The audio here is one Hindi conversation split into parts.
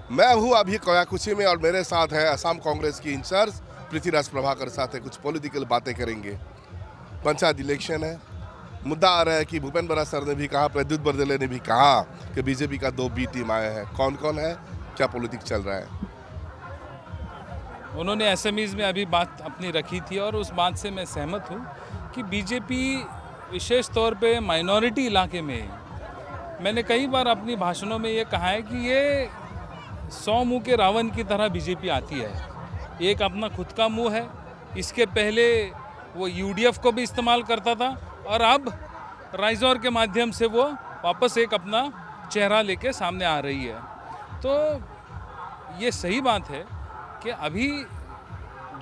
मैं हूँ अभी कोयाकुची में और मेरे साथ है असम कांग्रेस की इंचार्ज पृथ्वीराज प्रभाकर। साथ है कुछ पॉलिटिकल बातें करेंगे। पंचायत इलेक्शन है, मुद्दा आ रहा है कि भूपेन बरा सर ने भी कहा, प्रद्युत बरदले ने भी कहा कि बीजेपी का 2 बी टीम आया है। कौन कौन है, क्या पॉलिटिक्स चल रहा है? उन्होंने एसएमईज में अभी बात अपनी रखी थी और उस बात से मैं सहमत हूँ कि बीजेपी विशेष तौर पे माइनॉरिटी इलाके में, मैंने कई बार अपनी भाषणों में ये कहा है कि ये 100 मुँह के रावण की तरह बीजेपी आती है। एक अपना खुद का मुंह है, इसके पहले वो यूडीएफ को भी इस्तेमाल करता था और अब राइजोर के माध्यम से वो वापस एक अपना चेहरा लेके सामने आ रही है। तो ये सही बात है कि अभी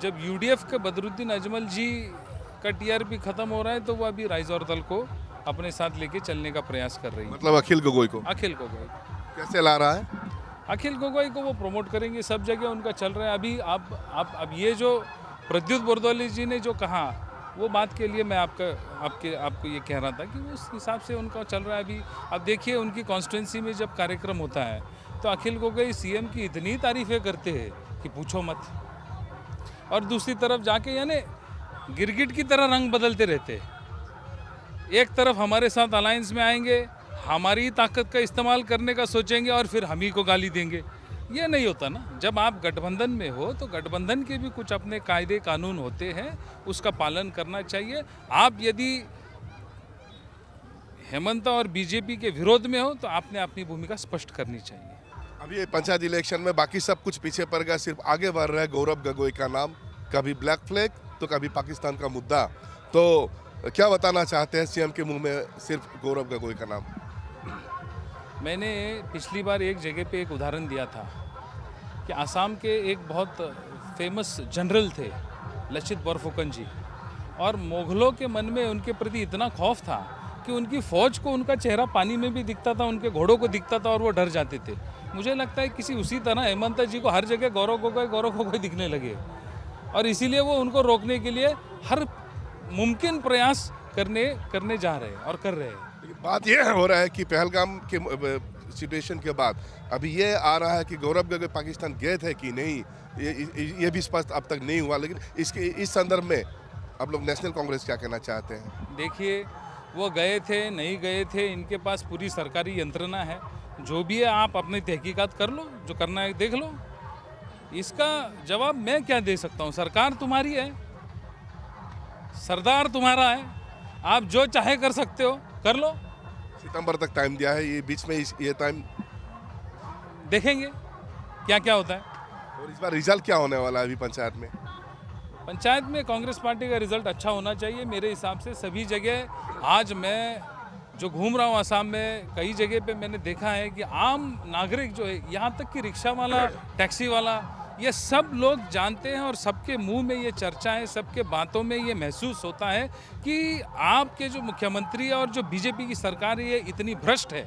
जब यूडीएफ के बदरुद्दीन अजमल जी का टीआरपी खत्म हो रहा है तो वो अभी राइजोर दल को अपने साथ लेके चलने का प्रयास कर रही है। मतलब अखिल गोगोई को अखिल गोगोई कैसे ला रहा है? अखिल गोगोई को वो प्रमोट करेंगे, सब जगह उनका चल रहा है। अभी अब ये जो प्रद्युत बरदौली जी ने जो कहा वो बात के लिए मैं आपको ये कह रहा था कि उस हिसाब से उनका चल रहा है। अभी अब देखिए उनकी कॉन्स्टिट्यूंसी में जब कार्यक्रम होता है तो अखिल गोगोई सीएम की इतनी तारीफें करते हैं कि पूछो मत, और दूसरी तरफ जाके यानी गिरगिट की तरह रंग बदलते रहते। एक तरफ हमारे साथ अलायंस में आएंगे, हमारी ताकत का इस्तेमाल करने का सोचेंगे और फिर हम ही को गाली देंगे। ये नहीं होता ना। जब आप गठबंधन में हो तो गठबंधन के भी कुछ अपने कायदे कानून होते हैं, उसका पालन करना चाहिए। आप यदि हेमंत और बीजेपी के विरोध में हो तो आपने अपनी भूमिका स्पष्ट करनी चाहिए। अभी ये पंचायत इलेक्शन में बाकी सब कुछ पीछे पड़ गया, सिर्फ आगे बढ़ रहा है गौरव गोगोई का नाम। कभी ब्लैक फ्लैग तो कभी पाकिस्तान का मुद्दा। तो क्या बताना चाहते हैं सीएम के मुंह में सिर्फ गौरव गोगोई का नाम? मैंने पिछली बार एक जगह पे एक उदाहरण दिया था कि आसाम के एक बहुत फेमस जनरल थे लचित बोरफुकन जी, और मुगलों के मन में उनके प्रति इतना खौफ था कि उनकी फौज को उनका चेहरा पानी में भी दिखता था, उनके घोड़ों को दिखता था और वो डर जाते थे। मुझे लगता है किसी उसी तरह हेमंत जी को हर जगह गौरव गोगोई दिखने लगे और इसीलिए वो उनको रोकने के लिए हर मुमकिन प्रयास करने जा रहे हैं और कर रहे हैं। बात यह हो रहा है कि पहलगाम के सिचुएशन के बाद अभी ये आ रहा है कि गौरव गोगोई पाकिस्तान गए थे कि नहीं, ये भी स्पष्ट अब तक नहीं हुआ। लेकिन इस संदर्भ में आप लोग नेशनल कांग्रेस क्या कहना चाहते हैं? देखिए, वो गए थे नहीं गए थे, इनके पास पूरी सरकारी यंत्रणा है। जो भी है आप अपनी तहकीकात कर लो, जो करना है देख लो। इसका जवाब मैं क्या दे सकता हूँ? सरकार तुम्हारी है, सरदार तुम्हारा है, आप जो चाहे कर सकते हो, कर लो। सितंबर तक टाइम दिया है, ये बीच में ये टाइम देखेंगे क्या क्या होता है। और इस बार रिजल्ट क्या होने वाला है? अभी पंचायत में कांग्रेस पार्टी का रिजल्ट अच्छा होना चाहिए मेरे हिसाब से। सभी जगह आज मैं जो घूम रहा हूँ आसाम में, कई जगह पे मैंने देखा है कि आम नागरिक जो है, यहाँ तक कि रिक्शा वाला, टैक्सी वाला, ये सब लोग जानते हैं और सबके मुंह में ये चर्चा है, सबके बातों में ये महसूस होता है कि आपके जो मुख्यमंत्री और जो बीजेपी की सरकार है ये इतनी भ्रष्ट है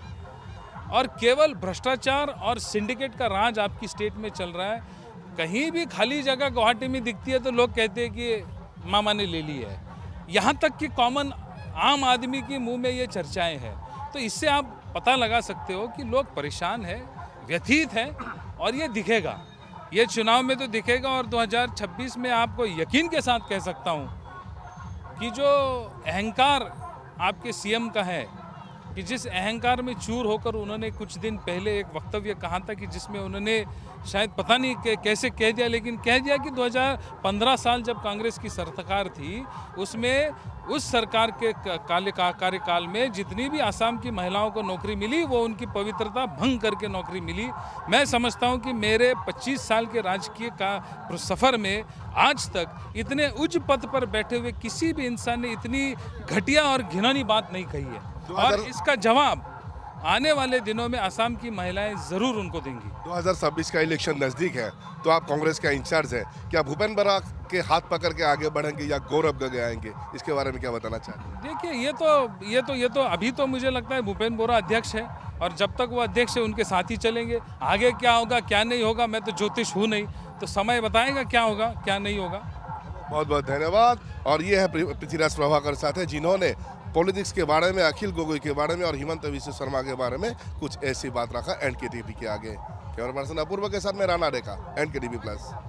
और केवल भ्रष्टाचार और सिंडिकेट का राज आपकी स्टेट में चल रहा है। कहीं भी खाली जगह गुवाहाटी में दिखती है तो लोग कहते हैं कि मामा ने ले ली है। यहाँ तक कि कॉमन आम आदमी के मुंह में ये चर्चाएं हैं। तो इससे आप पता लगा सकते हो कि लोग परेशान हैं, व्यथित हैं, और ये दिखेगा, ये चुनाव में तो दिखेगा। और 2026 में आपको यकीन के साथ कह सकता हूँ कि जो अहंकार आपके सीएम का है, कि जिस अहंकार में चूर होकर उन्होंने कुछ दिन पहले एक वक्तव्य कहा था कि जिसमें उन्होंने शायद पता नहीं कैसे कह दिया, लेकिन कह दिया कि 2015 साल जब कांग्रेस की सरकार थी उसमें उस सरकार के कार्यकाल में जितनी भी आसाम की महिलाओं को नौकरी मिली वो उनकी पवित्रता भंग करके नौकरी मिली। मैं समझता हूं कि मेरे 25 साल के राजकीय का सफ़र में आज तक इतने उच्च पद पर बैठे हुए किसी भी इंसान ने इतनी घटिया और घिनौनी बात नहीं कही है। और इसका जवाब आने वाले दिनों में आसाम की महिलाएं जरूर उनको देंगी। 2026 का इलेक्शन नजदीक है, तो आप कांग्रेस का इंचार्ज है, क्या भूपेन बरा के हाथ पकड़ के आगे बढ़ेंगे या गौरव गोगोई आएंगे? इसके बारे में क्या बताना चाहते हैं? देखिए, ये तो अभी तो मुझे लगता है भूपेन बोरा अध्यक्ष है और जब तक वो अध्यक्ष है उनके साथ ही चलेंगे। आगे क्या होगा क्या नहीं होगा, मैं तो ज्योतिष हूँ नहीं, तो समय बताएगा क्या होगा क्या नहीं होगा। बहुत बहुत धन्यवाद। और ये है पृथ्वीराज प्रभाकर साथ है, जिन्होंने पॉलिटिक्स के बारे में, अखिल गोगोई के बारे में और हिमंत विश्व शर्मा के बारे में कुछ ऐसी बात रखा एनकेटीवी के आगे। कैमरा पर्सन अपूर्व के साथ मैं राणा रेखा, NKTV+।